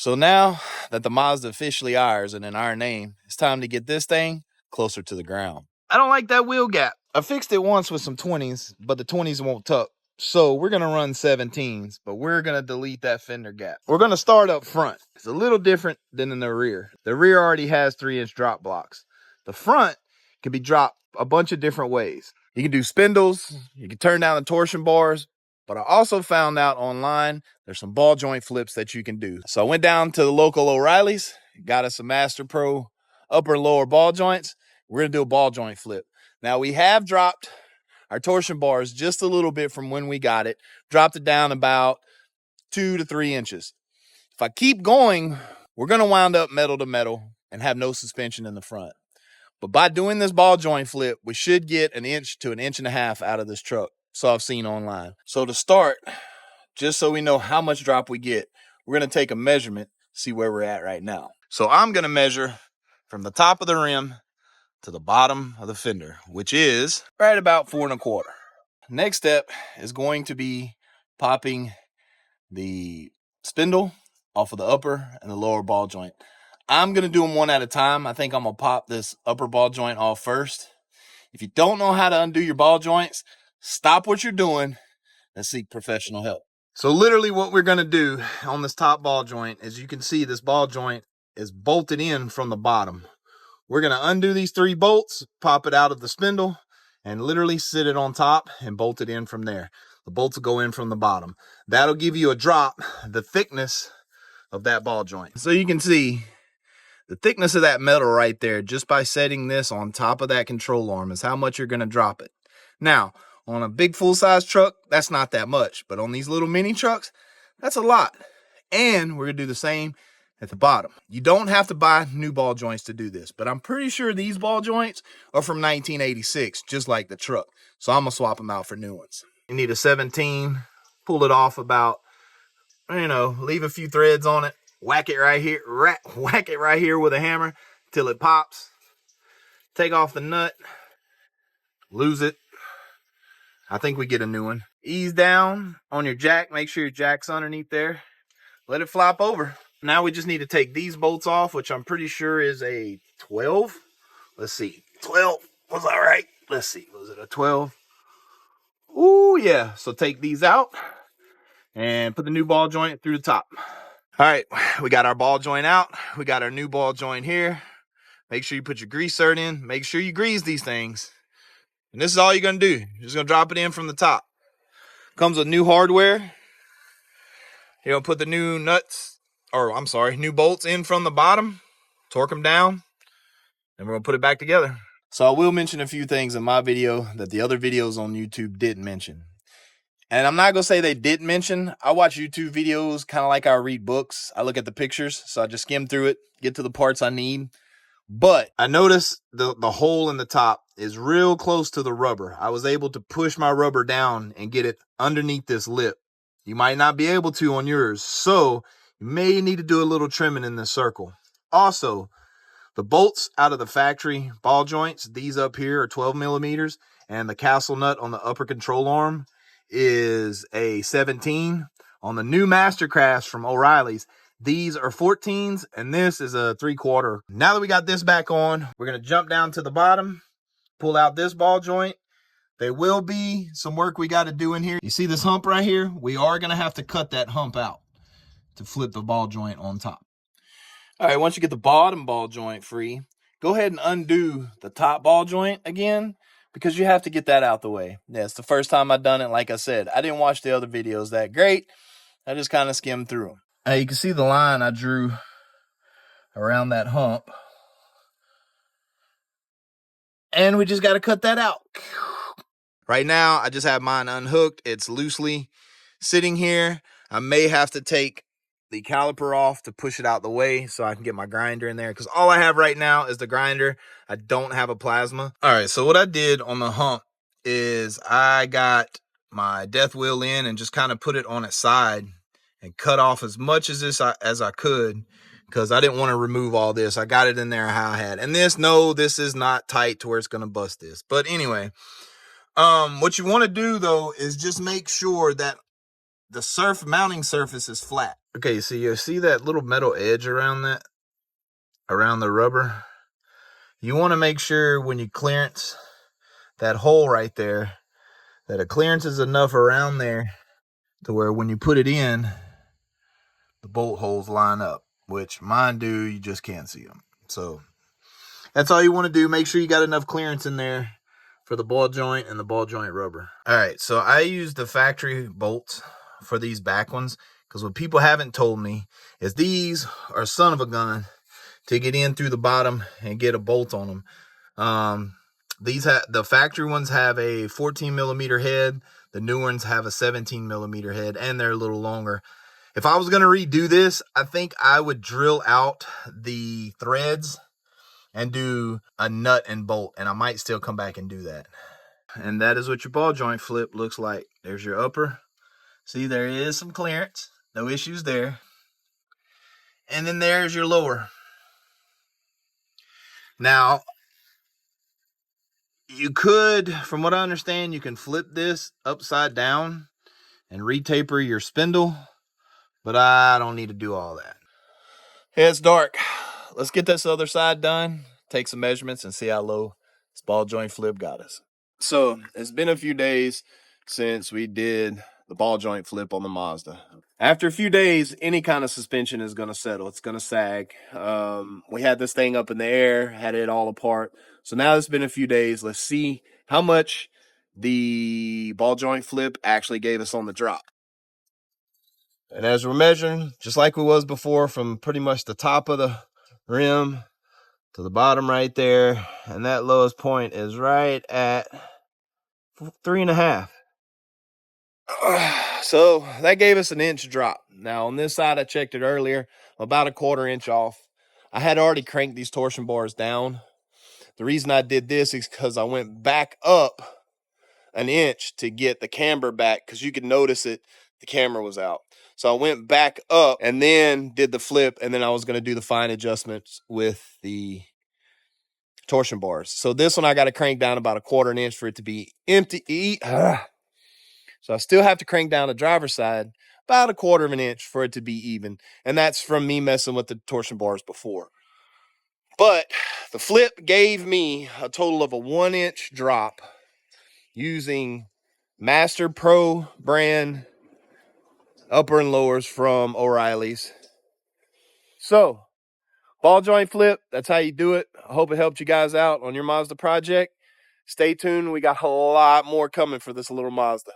So now that the Mazda officially ours and in our name, it's time to get this thing closer to the ground. I don't like that wheel gap. I fixed it once with some 20s, but the 20s won't tuck. So we're going to run 17s, but we're going to delete that fender gap. We're going to start up front. It's a little different than in the rear. The rear already has 3-inch drop blocks. The front can be dropped a bunch of different ways. You can do spindles, you can turn down the torsion bars, but I also found out online there's some ball joint flips that you can do. So I went down to the local O'Reilly's, got us a Master Pro upper and lower ball joints. We're going to do a ball joint flip. Now we have dropped our torsion bars just a little bit from when we got it, dropped it down about 2 to 3 inches. If I keep going, we're going to wind up metal to metal and have no suspension in the front. But by doing this ball joint flip, we should get 1 inch to 1.5 inches out of this truck. So I've seen online. So to start, just so we know how much drop we get, we're going to take a measurement, see where we're at right now. So I'm going to measure from the top of the rim to the bottom of the fender, which is right about 4 1/4. Next step is going to be popping the spindle off of the upper and the lower ball joint. I'm going to do them one at a time. I think I'm going to pop this upper ball joint off first. If you don't know how to undo your ball joints, stop what you're doing and seek professional help. So literally what we're going to do on this top ball joint, as you can see, this ball joint is bolted in from the bottom. We're going to undo these 3 bolts, pop it out of the spindle, and literally sit it on top and bolt it in from there. The bolts will go in from the bottom. That'll give you a drop, the thickness of that ball joint. So you can see the thickness of that metal right there, just by setting this on top of that control arm, is how much you're going to drop it. Now, on a big full-size truck, that's not that much. But on these little mini trucks, that's a lot. And we're going to do the same at the bottom. You don't have to buy new ball joints to do this, but I'm pretty sure these ball joints are from 1986, just like the truck. So I'm going to swap them out for new ones. You need a 17, pull it off about, leave a few threads on it, whack it right here with a hammer till it pops. Take off the nut, lose it. I think we get a new one. Ease down on your jack, make sure your jack's underneath there. Let it flop over. Now we just need to take these bolts off, which I'm pretty sure is a 12. Let's see. 12 was all right. Let's see. Was it a 12? Ooh, yeah. So take these out and put the new ball joint through the top. All right. We got our ball joint out. We got our new ball joint here. Make sure you put your grease zert in. Make sure you grease these things. And this is all you're going to do. You're just going to drop it in from the top. Comes with new hardware. You're going to put the new new bolts in from the bottom, torque them down, and we're going to put it back together. So I will mention a few things in my video that the other videos on YouTube didn't mention. And I'm not going to say they didn't mention. I watch YouTube videos kind of like I read books. I look at the pictures, so I just skim through it, get to the parts I need. But I noticed the hole in the top is real close to the rubber. I was able to push my rubber down and get it underneath this lip. You might not be able to on yours, so you may need to do a little trimming in this circle. Also, the bolts out of the factory ball joints, these up here are 12 millimeters, and the castle nut on the upper control arm is a 17. On the new Mastercrafts from O'Reilly's, these are 14s, and this is a 3/4. Now that we got this back on, we're going to jump down to the bottom, pull out this ball joint. There will be some work we got to do in here. You see this hump right here? We are going to have to cut that hump out to flip the ball joint on top. All right, once you get the bottom ball joint free, go ahead and undo the top ball joint again, because you have to get that out the way. Yeah, it's the first time I've done it. Like I said, I didn't watch the other videos that great. I just kind of skimmed through them. You can see the line I drew around that hump. And we just got to cut that out. Right now, I just have mine unhooked. It's loosely sitting here. I may have to take the caliper off to push it out the way so I can get my grinder in there, because all I have right now is the grinder. I don't have a plasma. All right, so what I did on the hump is I got my death wheel in and just kind of put it on its side and cut off as much as I could, because I didn't want to remove all this. I got it in there how I had. And this is not tight to where it's going to bust this. But anyway, what you want to do though is just make sure that the mounting surface is flat. Okay, so you see that little metal edge around that, around the rubber? You want to make sure when you clearance that hole right there, that a clearance is enough around there to where when you put it in, the bolt holes line up, which mine do, you just can't see them. So that's all you want to do. Make sure you got enough clearance in there for the ball joint and the ball joint rubber. All right, so I use the factory bolts for these back ones because what people haven't told me is these are son of a gun to get in through the bottom and get a bolt on them. The factory ones have a 14 millimeter head. The new ones have a 17 millimeter head, and they're a little longer. If I was going to redo this, I think I would drill out the threads and do a nut and bolt, and I might still come back and do that. And that is what your ball joint flip looks like. There's your upper. See, there is some clearance. No issues there. And then there's your lower. Now, you could, from what I understand, you can flip this upside down and retaper your spindle, but I don't need to do all that. Hey, it's dark. Let's get this other side done, take some measurements, and see how low this ball joint flip got us. So it's been a few days since we did the ball joint flip on the Mazda. After a few days, any kind of suspension is going to settle. It's going to sag. We had this thing up in the air, had it all apart. So now it's been a few days. Let's see how much the ball joint flip actually gave us on the drop. And as we're measuring, just like we was before, from pretty much the top of the rim to the bottom right there, and that lowest point is right at 3.5. So that gave us an inch drop. Now on this side, I checked it earlier, about a 1/4 inch off. I had already cranked these torsion bars down. The reason I did this is because I went back up an inch to get the camber back, because you could notice it, the camera was out. So I went back up and then did the flip, and then I was going to do the fine adjustments with the torsion bars. So this one I got to crank down about a 1/4 inch for it to be empty. So I still have to crank down the driver's side about a 1/4 inch for it to be even. And that's from me messing with the torsion bars before. But the flip gave me a total of a 1 inch drop using Master Pro brand upper and lowers from O'Reilly's. So, ball joint flip, that's how you do it. I hope it helped you guys out on your Mazda project. Stay tuned. We got a lot more coming for this little Mazda.